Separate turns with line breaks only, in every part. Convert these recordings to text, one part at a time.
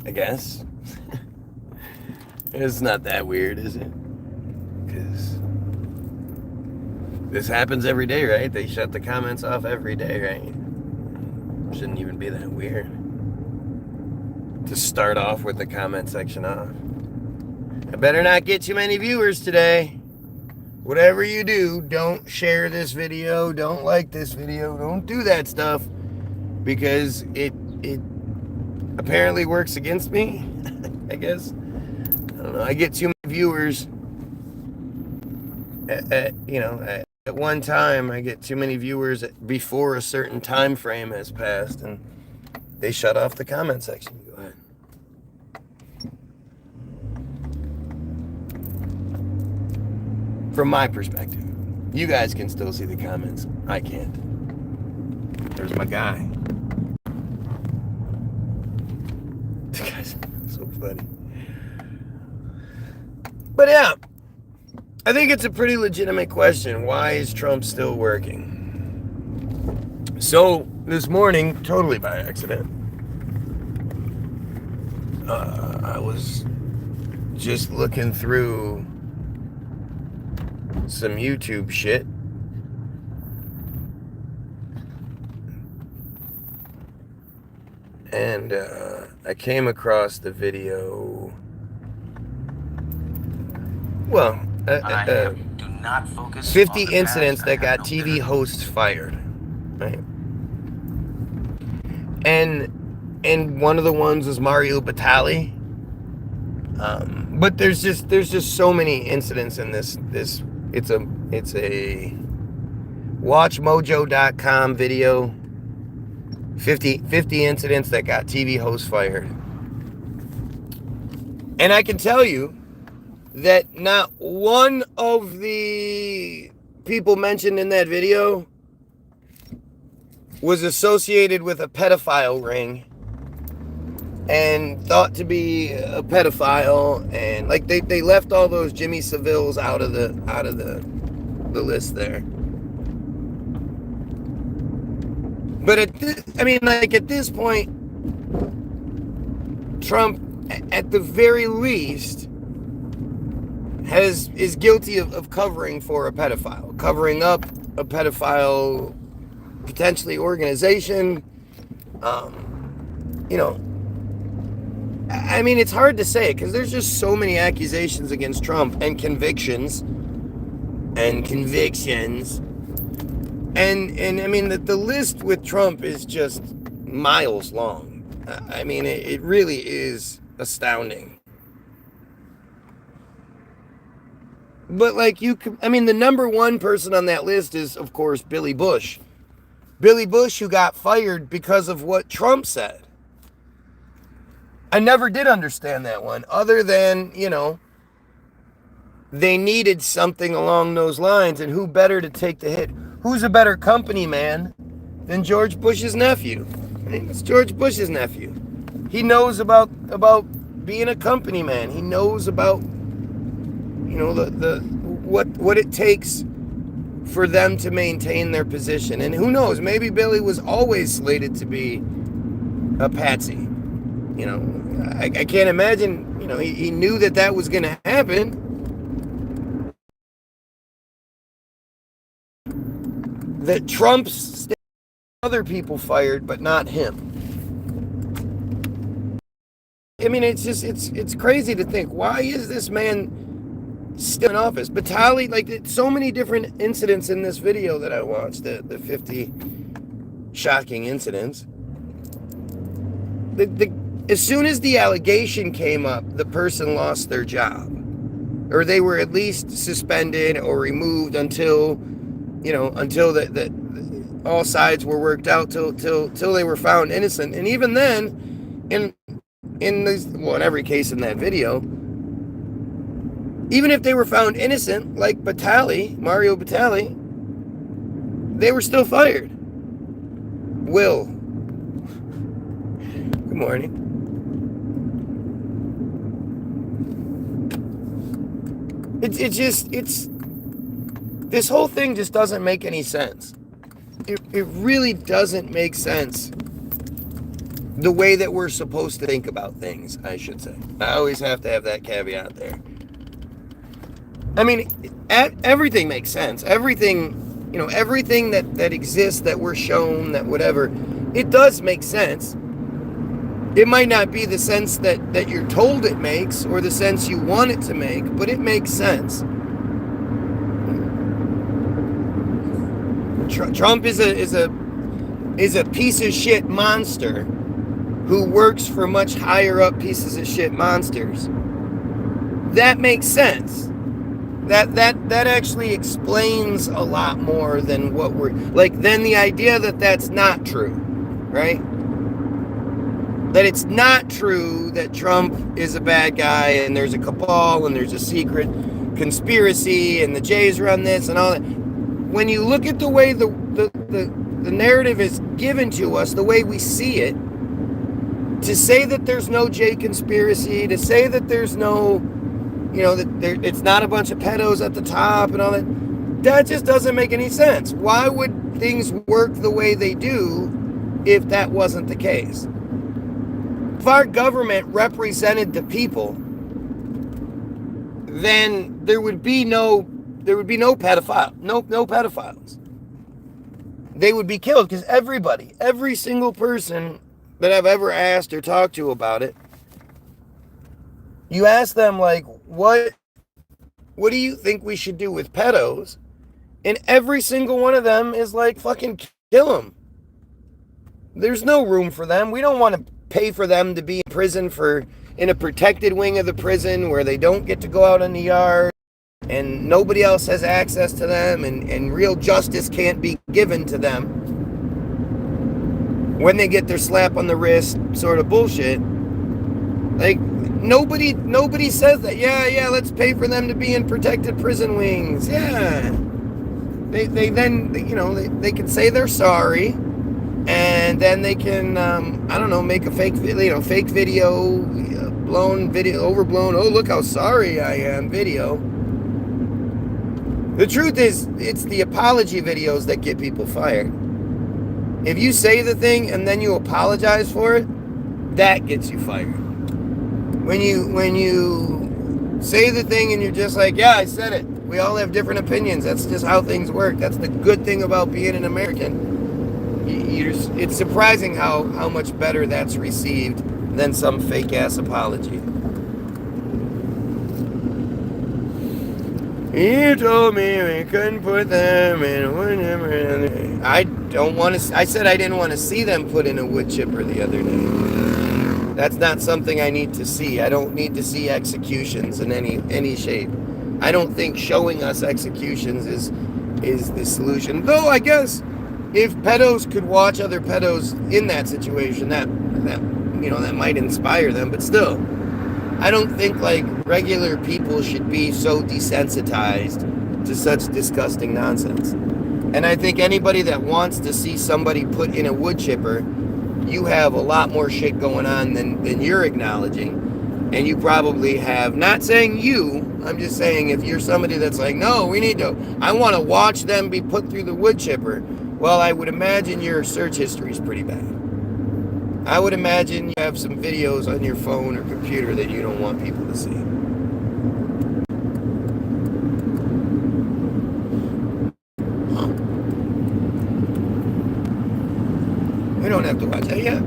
I guess. It's not that weird, is it? Because this happens every day, right? They shut the comments off every day, right? Shouldn't even be that weird to start off with the comment section off. I better not get too many viewers today. Whatever you do, don't share this video, don't like this video, don't do that stuff, because it apparently works against me, I guess. I don't know. I get too many viewers at one time. I get too many viewers before a certain time frame has passed, and they shut off the comment section. Go ahead. From my perspective, you guys can still see the comments. I can't. There's my guy. This guy's so funny. But yeah, I think it's a pretty legitimate question. Why is Trump still working? So this morning, totally by accident, I was just looking through some YouTube shit, and I came across the video. Well,
do not focus
50 incidents that got TV hosts fired, right? And one of the ones was Mario Batali. But there's just so many incidents in this. It's a WatchMojo.com video. 50 incidents that got TV hosts fired. And I can tell you that not one of the people mentioned in that video was associated with a pedophile ring and thought to be a pedophile, and like they left all those Jimmy Savilles out of the list there. But at this point, Trump, at the very least, is guilty of covering for a pedophile, covering up a pedophile, potentially organization. I mean, it's hard to say because there's just so many accusations against Trump and convictions. And I mean, the list with Trump is just miles long. I mean, it really is astounding. But the number one person on that list is, of course, Billy Bush. Billy Bush, who got fired because of what Trump said. I never did understand that one, other than, they needed something along those lines, and who better to take the hit? Who's a better company man than George Bush's nephew? I mean, it's George Bush's nephew. He knows about being a company man. He knows about, what it takes for them to maintain their position. And who knows, maybe Billy was always slated to be a patsy. I can't imagine, he knew that was going to happen. That Trump's other people fired, but not him. I mean, it's crazy to think, why is this man still in office? Batali, so many different incidents in this video that I watched, the 50 shocking incidents. As soon as the allegation came up, the person lost their job, or they were at least suspended or removed until all sides were worked out till they were found innocent. And even then, in every case in that video, even if they were found innocent, like Mario Batali, they were still fired. Will, good morning. This whole thing just doesn't make any sense. It really doesn't make sense the way that we're supposed to think about things, I should say. I always have to have that caveat there. I mean, everything makes sense. Everything, everything that exists, that we're shown, that whatever, it does make sense. It might not be the sense that you're told it makes or the sense you want it to make, but it makes sense. Trump is a piece of shit monster who works for much higher up pieces of shit monsters. That makes sense. That actually explains a lot more than what we're than the idea that that's not true, right? That it's not true that Trump is a bad guy and there's a cabal and there's a secret conspiracy and the Jays run this and all that. When you look at the way the narrative is given to us, the way we see it, to say that there's no Jay conspiracy, to say that there's no, it's not a bunch of pedos at the top and all that just doesn't make any sense. Why would things work the way they do if that wasn't the case? If our government represented the people, then there would be no pedophiles. They would be killed because every single person that I've ever asked or talked to about it, you ask them what do you think we should do with pedos? And every single one of them is fucking kill them. There's no room for them. We don't want to pay for them to be in prison in a protected wing of the prison where they don't get to go out in the yard and nobody else has access to them and real justice can't be given to them when they get their slap on the wrist sort of bullshit. Nobody says that. Yeah, let's pay for them to be in protected prison wings. Yeah. They then, they can say they're sorry. And then they can, make a fake video, overblown, oh, look how sorry I am video. The truth is, it's the apology videos that get people fired. If you say the thing and then you apologize for it, that gets you fired. When you say the thing and you're just yeah, I said it. We all have different opinions. That's just how things work. That's the good thing about being an American. It's surprising how much better that's received than some fake-ass apology. You told me we couldn't put them in whatever. I said I didn't want to see them put in a wood chipper the other day. That's not something I need to see. I don't need to see executions in any shape. I don't think showing us executions is the solution. Though I guess if pedos could watch other pedos in that situation, that might inspire them. But still, I don't think regular people should be so desensitized to such disgusting nonsense. And I think anybody that wants to see somebody put in a wood chipper, you have a lot more shit going on than you're acknowledging. And you probably have, not saying you, I'm just saying if you're somebody that's no, I want to watch them be put through the wood chipper. Well, I would imagine your search history is pretty bad. I would imagine you have some videos on your phone or computer that you don't want people to see. We don't have to watch that. Yeah.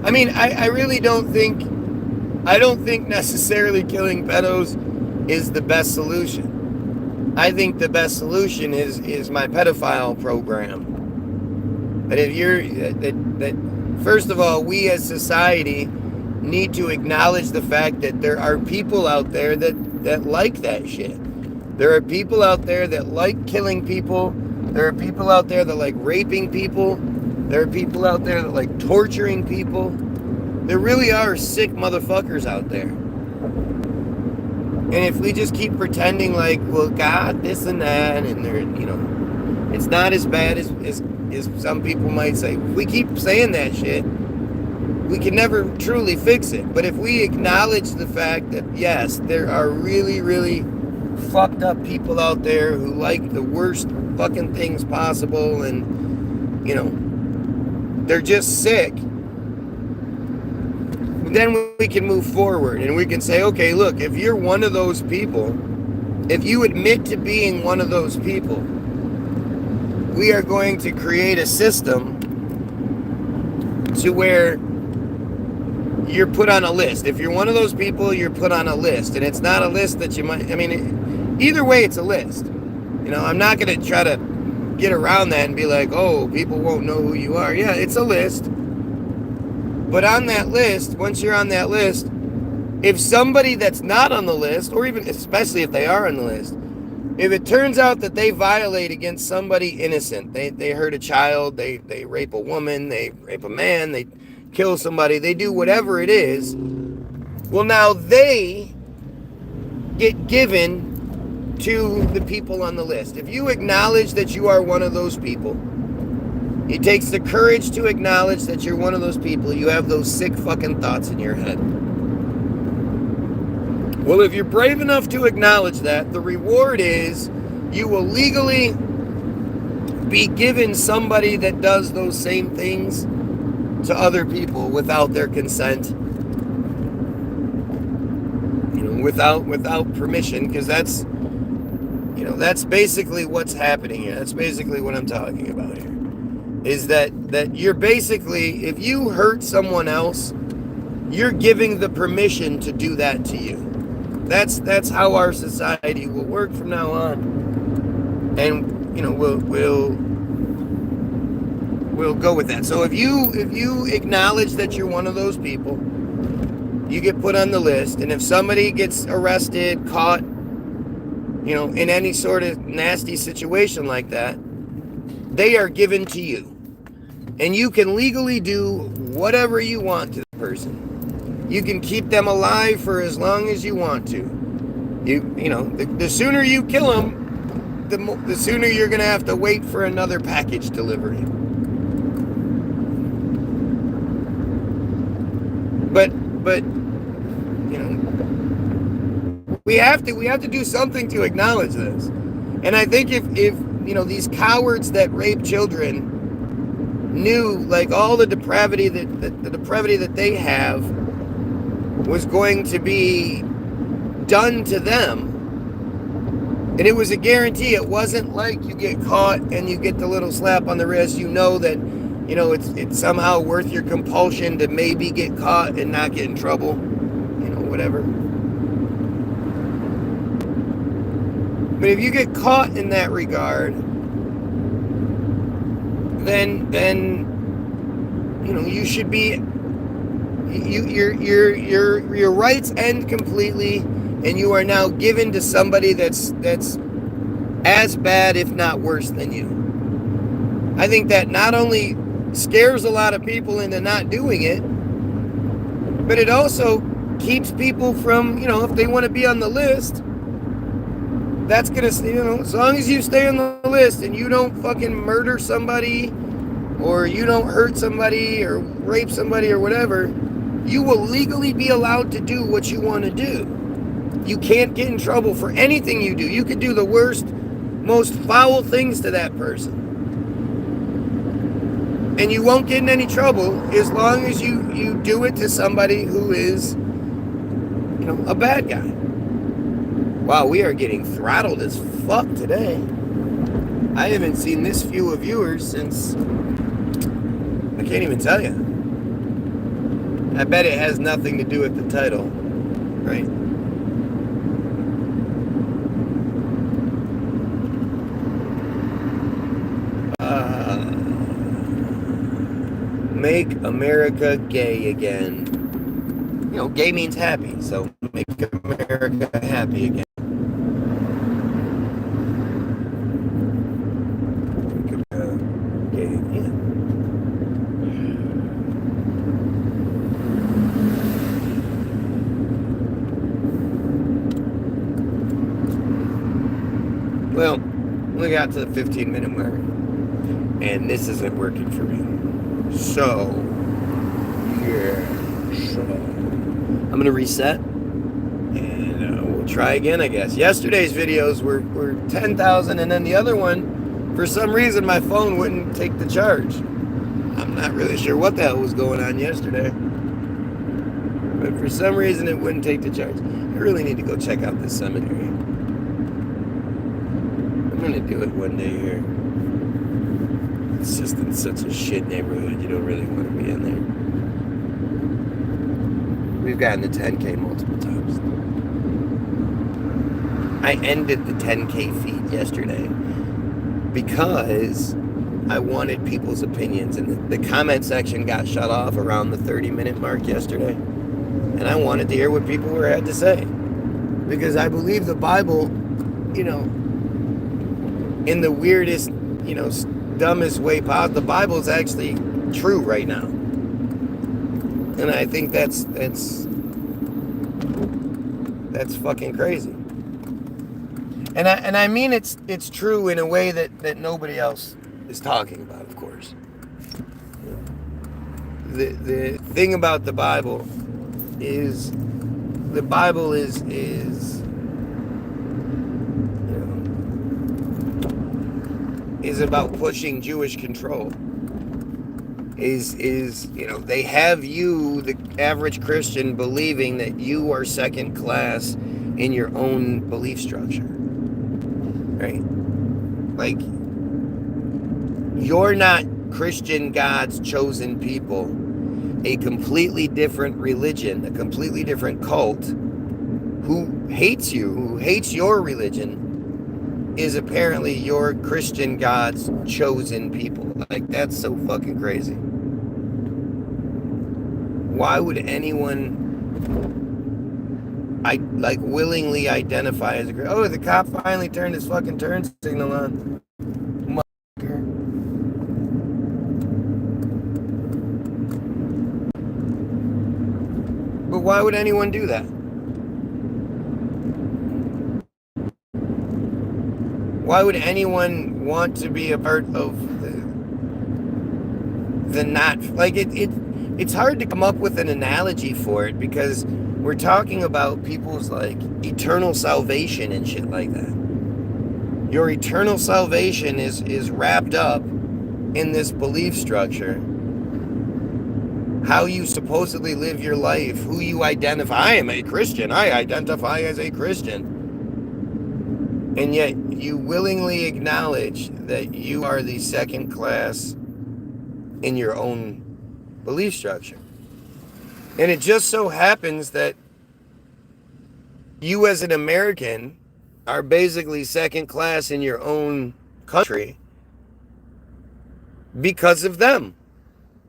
I mean, I really don't think necessarily killing pedos is the best solution. I think the best solution is my pedophile program. But if first of all, we as society need to acknowledge the fact that there are people out there that like that shit. There are people out there that like killing people. There are people out there that like raping people. There are people out there that like torturing people. There really are sick motherfuckers out there. And if we just keep pretending well, God, this and that, and they're, it's not as bad as some people might say. If we keep saying that shit, we can never truly fix it. But if we acknowledge the fact that, yes, there are really, really fucked up people out there who like the worst fucking things possible and, they're just sick. then we can move forward and we can say, okay, look, if you're one of those people, if you admit to being one of those people, we are going to create a system to where you're put on a list. If you're one of those people, you're put on a list. And it's not a list that you might, I mean, either way, it's a list. You know, I'm not going to try to get around that and be like, oh, people won't know who you are. Yeah, it's a list. But on that list, once you're on that list, if somebody that's not on the list, or even especially if they are on the list, if it turns out that they violate against somebody innocent, they hurt a child, they rape a woman, they rape a man, they kill somebody, they do whatever it is, well, now they get given to the people on the list. If you acknowledge that you are one of those people, it takes the courage to acknowledge that you're one of those people. You have those sick fucking thoughts in your head. Well, if you're brave enough to acknowledge that, the reward is you will legally be given somebody that does those same things to other people without their consent. You know, without permission, because that's, you know, that's basically what's happening here. That's basically what I'm talking about here. Is that you're basically, if you hurt someone else, you're giving the permission to do that to you. That's how our society will work from now on, and you know we'll go with that. So if you acknowledge that you're one of those people, you get put on the list, and if somebody gets arrested, caught, you know, in any sort of nasty situation like that, they are given to you, and you can legally do whatever you want to the person. You can keep them alive for as long as you want to. You know, the sooner you kill them, the sooner you're going to have to wait for another package delivery. But you know, we have to do something to acknowledge this. And I think if you know, these cowards that rape children knew, like, all the depravity that they have was going to be done to them, and it was a guarantee. It wasn't like you get caught and you get the little slap on the wrist. You know that, you know, it's somehow worth your compulsion to maybe get caught and not get in trouble, you know, whatever. But if you get caught in that regard, then you know, you should be, your rights end completely, and you are now given to somebody that's as bad, if not worse, than you. I think that not only scares a lot of people into not doing it, but it also keeps people from, you know, if they want to be on the list, that's gonna, you know, as long as you stay on the list and you don't fucking murder somebody, or you don't hurt somebody or rape somebody or whatever, you will legally be allowed to do what you want to do. You can't get in trouble for anything you do. You could do the worst, most foul things to that person, and you won't get in any trouble as long as you do it to somebody who is, you know, a bad guy. Wow, we are getting throttled as fuck today. I haven't seen this few of viewers since, I can't even tell you. I bet it has nothing to do with the title, right? Make America gay again. You know, gay means happy, so make America happy again. Gay again. Well, we got to the 15-minute mark, and this isn't working for me. So, yeah, I'm going to reset, and we'll try again, I guess. Yesterday's videos were 10,000, and then the other one, for some reason, my phone wouldn't take the charge. I'm not really sure what the hell was going on yesterday. For some reason, it wouldn't take the charge. I really need to go check out this cemetery. I'm gonna do it one day here. It's just in such a shit neighborhood. You don't really want to be in there. We've gotten to 10K multiple times. I ended the 10K feed yesterday because I wanted people's opinions, and the comment section got shut off around the 30-minute mark yesterday, and I wanted to hear what people had to say, because I believe the Bible, in the weirdest, dumbest way possible, the Bible is actually true right now, and I think that's fucking crazy. And I mean it's true in a way that nobody else is talking about, of course. The thing about the Bible is is about pushing Jewish control. They have you, the average Christian, believing that you are second class in your own belief structure. Right? Like, you're not Christian God's chosen people. A completely different religion, a completely different cult, who hates you, who hates your religion, is apparently your Christian God's chosen people. Like, that's so fucking crazy. Why would anyone willingly identify as a Christian? Oh, the cop finally turned his fucking turn signal on. Motherfucker. But why would anyone do that? Why would anyone want to be a part of the not, like, it's hard to come up with an analogy for it, because we're talking about people's, like, eternal salvation and shit like that. Your eternal salvation is wrapped up in this belief structure. How you supposedly live your life, who you identify. I am a Christian. I identify as a Christian. And yet you willingly acknowledge that you are the second class in your own belief structure. And it just so happens that you as an American are basically second class in your own country because of them.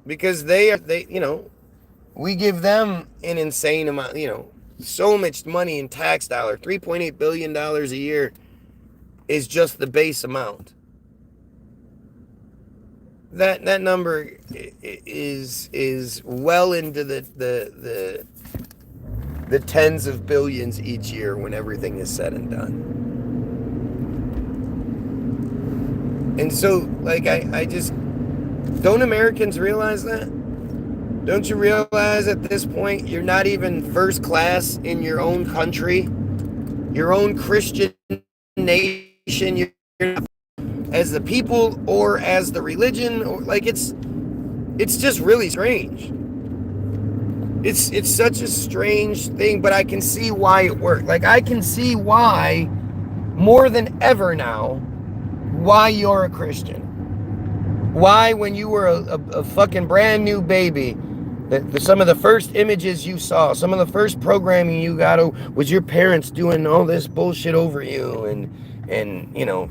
Because they we give them an insane amount, so much money in tax dollars. $3.8 billion a year is just the base amount. That number is well into the tens of billions each year when everything is said and done. And so, like, I just, don't Americans realize that? Don't you realize at this point you're not even first class in your own country, your own Christian nation? You're not as the people or as the religion, or like, it's just really strange. It's such a strange thing, but I can see why it worked. Like, I can see why, more than ever now, why you're a Christian. Why, when you were a fucking brand new baby, some of the first images you saw, some of the first programming you got was your parents doing all this bullshit over you and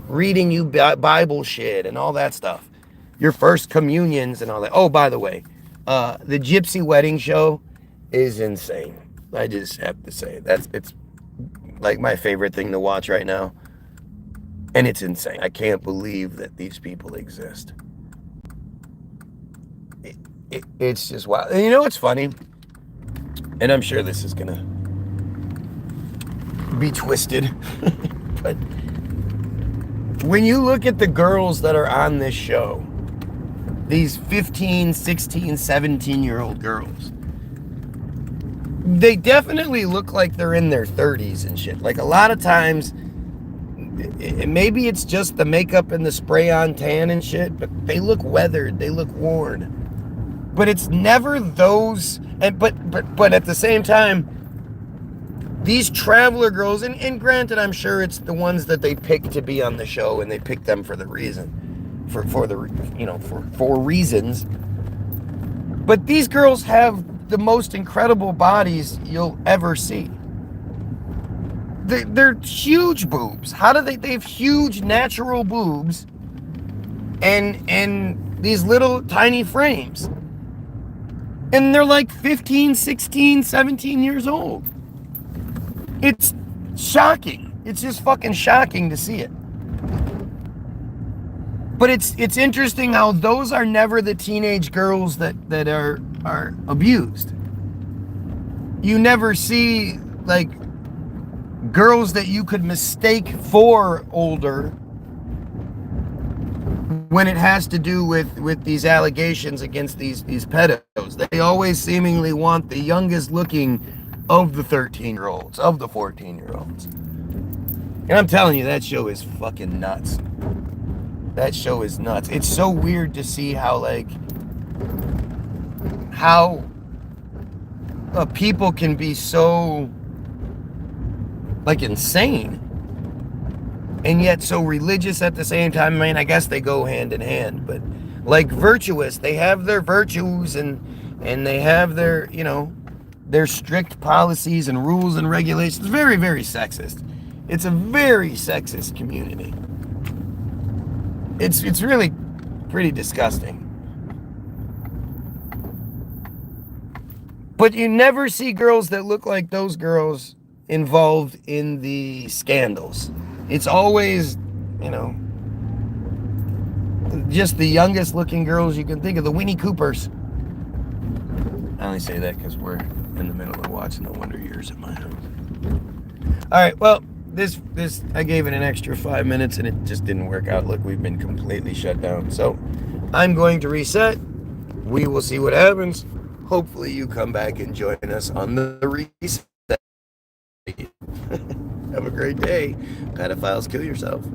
reading you Bible shit and all that stuff. Your first communions and all that. Oh, by the way, the Gypsy Wedding show is insane. I just have to say, it's like my favorite thing to watch right now. And it's insane. I can't believe that these people exist. It's just wild. And you know what's funny? And I'm sure this is gonna be twisted, but when you look at the girls that are on this show, these 15, 16, 17-year-old girls, they definitely look like they're in their 30s and shit. Like, a lot of times, maybe it's just the makeup and the spray-on tan and shit, but they look weathered, they look worn. But it's never those, and but at the same time, these traveler girls, and granted, I'm sure it's the ones that they pick to be on the show, and they pick them for the reason, for reasons. But these girls have the most incredible bodies you'll ever see. They're huge boobs. How do they have huge natural boobs and these little tiny frames? And they're like 15, 16, 17 years old. It's shocking. It's just fucking shocking to see it. But it's interesting how those are never the teenage girls that are abused. You never see like girls that you could mistake for older when it has to do with these allegations against these pedos. They always seemingly want the youngest looking of the 13-year-olds, of the 14-year-olds. And I'm telling you, that show is fucking nuts. That show is nuts. It's so weird to see how people can be so like insane and yet so religious at the same time. I mean, I guess they go hand in hand, but like virtuous, they have their virtues and they have their, you know, their strict policies and rules and regulations. Very, very sexist. It's a very sexist community. It's really pretty disgusting. But you never see girls that look like those girls involved in the scandals. It's always, you know, just the youngest looking girls you can think of, the Winnie Coopers. I only say that because we're in the middle of watching The Wonder Years at my house. All right, well, this I gave it an extra 5 minutes and it just didn't work out. Look, we've been completely shut down. So I'm going to reset. We will see what happens. Hopefully you come back and join us on the reset. Have a great day. Pedophiles, kill yourself.